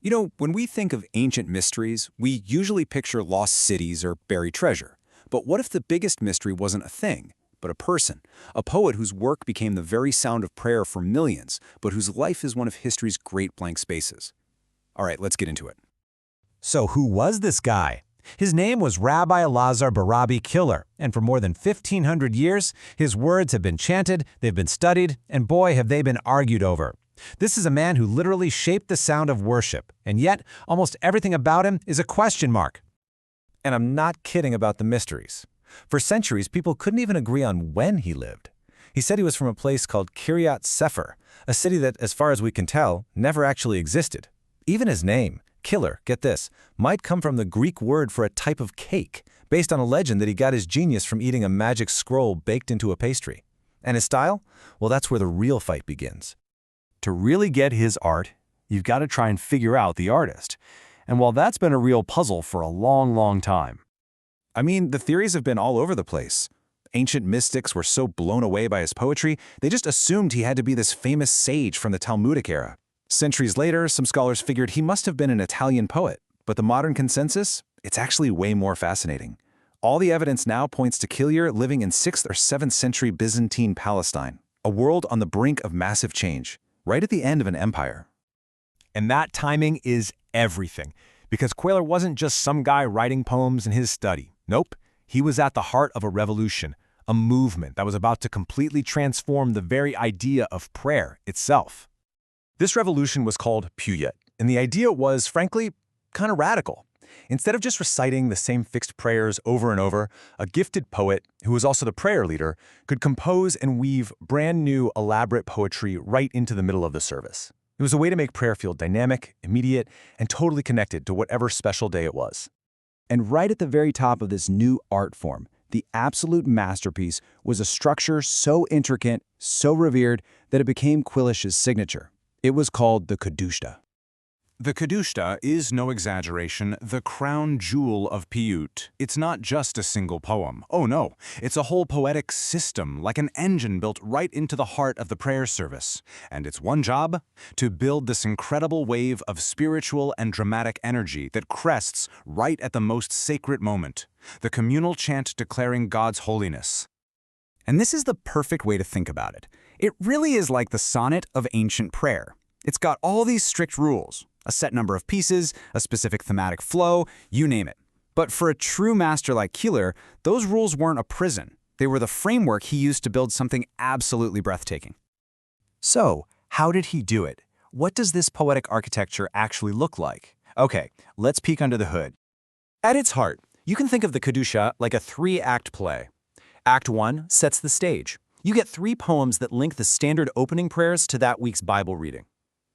When we think of ancient mysteries, we usually picture lost cities or buried treasure. But what if the biggest mystery wasn't a thing, but a person? A poet whose work became the very sound of prayer for millions, but whose life is one of history's great blank spaces. All right, let's get into it. So who was this guy? His name was Rabbi Elazar Barabi Killer, and for more than 1,500 years, his words have been chanted, they've been studied, and boy, have they been argued over. This is a man who literally shaped the sound of worship, and yet almost everything about him is a question mark. And I'm not kidding about the mysteries. For centuries, people couldn't even agree on when he lived. He said he was from a place called Kiryat Sefer, a city that, as far as we can tell, never actually existed. Even his name, Killer, get this, might come from the Greek word for a type of cake, based on a legend that he got his genius from eating a magic scroll baked into a pastry. And his style? Well, that's where the real fight begins. To really get his art, you've got to try and figure out the artist. And while that's been a real puzzle for a long, long time. I mean, the theories have been all over the place. Ancient mystics were so blown away by his poetry, they just assumed he had to be this famous sage from the Talmudic era. Centuries later, some scholars figured he must have been an Italian poet, but the modern consensus? It's actually way more fascinating. All the evidence now points to Killer living in 6th or 7th century Byzantine Palestine, a world on the brink of massive change, right at the end of an empire. And that timing is everything, because Killer wasn't just some guy writing poems in his study. Nope, he was at the heart of a revolution, a movement that was about to completely transform the very idea of prayer itself. This revolution was called Puyat, and the idea was, frankly, kind of radical. Instead of just reciting the same fixed prayers over and over, a gifted poet, who was also the prayer leader, could compose and weave brand new, elaborate poetry right into the middle of the service. It was a way to make prayer feel dynamic, immediate, and totally connected to whatever special day it was. And right at the very top of this new art form, the absolute masterpiece was a structure so intricate, so revered, that it became Quilish's signature. It was called the Kedushta. The Kedushta is, no exaggeration, the crown jewel of Piyut. It's not just a single poem. Oh no, it's a whole poetic system, like an engine built right into the heart of the prayer service. And its one job? To build this incredible wave of spiritual and dramatic energy that crests right at the most sacred moment, the communal chant declaring God's holiness. And this is the perfect way to think about it. It really is like the sonnet of ancient prayer. It's got all these strict rules, a set number of pieces, a specific thematic flow, you name it. But for a true master like Killer, those rules weren't a prison. They were the framework he used to build something absolutely breathtaking. So, how did he do it? What does this poetic architecture actually look like? Okay, let's peek under the hood. At its heart, you can think of the Kedusha like a 3-act play. Act 1 sets the stage. You get 3 poems that link the standard opening prayers to that week's Bible reading.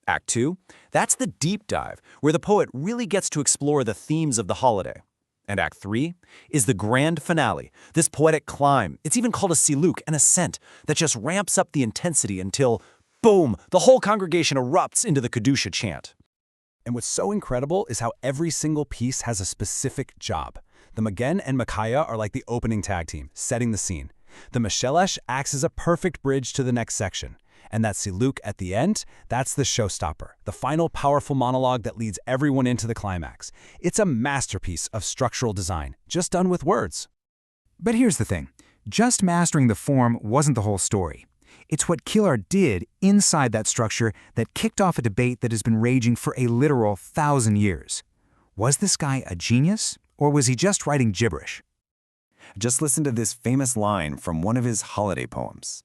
Act 2, that's the deep dive, where the poet really gets to explore the themes of the holiday. And Act 3 is the grand finale, this poetic climb. It's even called a siluk, an ascent, that just ramps up the intensity until, boom, the whole congregation erupts into the Kedusha chant. And what's so incredible is how every single piece has a specific job. The Magen and Micaiah are like the opening tag team, setting the scene. The Meshelesh acts as a perfect bridge to the next section. And that siluk at the end, that's the showstopper, the final powerful monologue that leads everyone into the climax. It's a masterpiece of structural design, just done with words. But here's the thing. Just mastering the form wasn't the whole story. It's what Killer did inside that structure that kicked off a debate that has been raging for a literal 1,000 years. Was this guy a genius, or was he just writing gibberish? Just listen to this famous line from one of his holiday poems.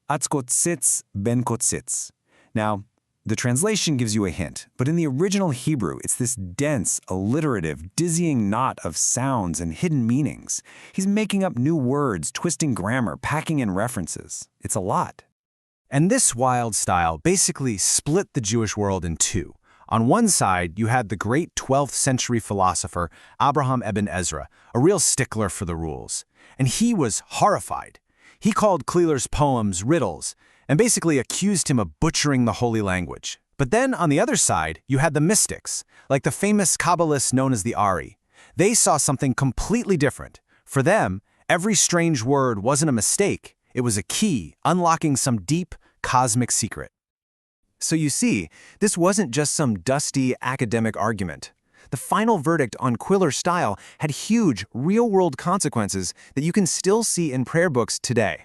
Atzkotzitz ben kotzitz. Now, the translation gives you a hint, but in the original Hebrew, it's this dense, alliterative, dizzying knot of sounds and hidden meanings. He's making up new words, twisting grammar, packing in references. It's a lot. And this wild style basically split the Jewish world in two. On one side, you had the great 12th century philosopher Abraham Ibn Ezra, a real stickler for the rules. And he was horrified. He called Killer's poems riddles and basically accused him of butchering the holy language. But then on the other side, you had the mystics, like the famous Kabbalists known as the Ari. They saw something completely different. For them, every strange word wasn't a mistake. It was a key, unlocking some deep, cosmic secret. So you see, this wasn't just some dusty academic argument. The final verdict on Quiller's style had huge, real-world consequences that you can still see in prayer books today.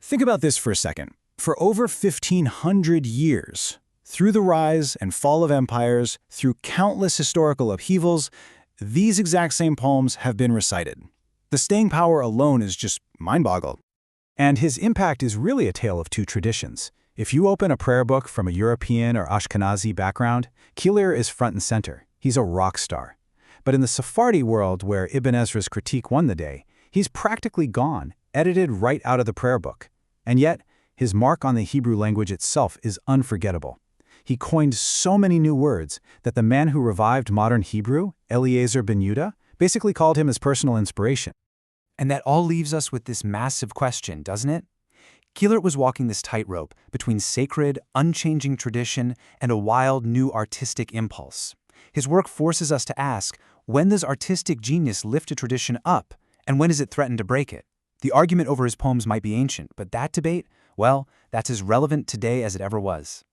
Think about this for a second. For over 1,500 years, through the rise and fall of empires, through countless historical upheavals, these exact same poems have been recited. The staying power alone is just mind-boggling. And his impact is really a tale of two traditions. If you open a prayer book from a European or Ashkenazi background, Quiller is front and center. He's a rock star. But in the Sephardi world, where Ibn Ezra's critique won the day, he's practically gone, edited right out of the prayer book. And yet, his mark on the Hebrew language itself is unforgettable. He coined so many new words that the man who revived modern Hebrew, Eliezer ben Yehuda, basically called him his personal inspiration. And that all leaves us with this massive question, doesn't it? Quiller was walking this tightrope between sacred, unchanging tradition and a wild, new artistic impulse. His work forces us to ask, when does artistic genius lift a tradition up, and when does it threaten to break it? The argument over his poems might be ancient, but that debate, well, that's as relevant today as it ever was.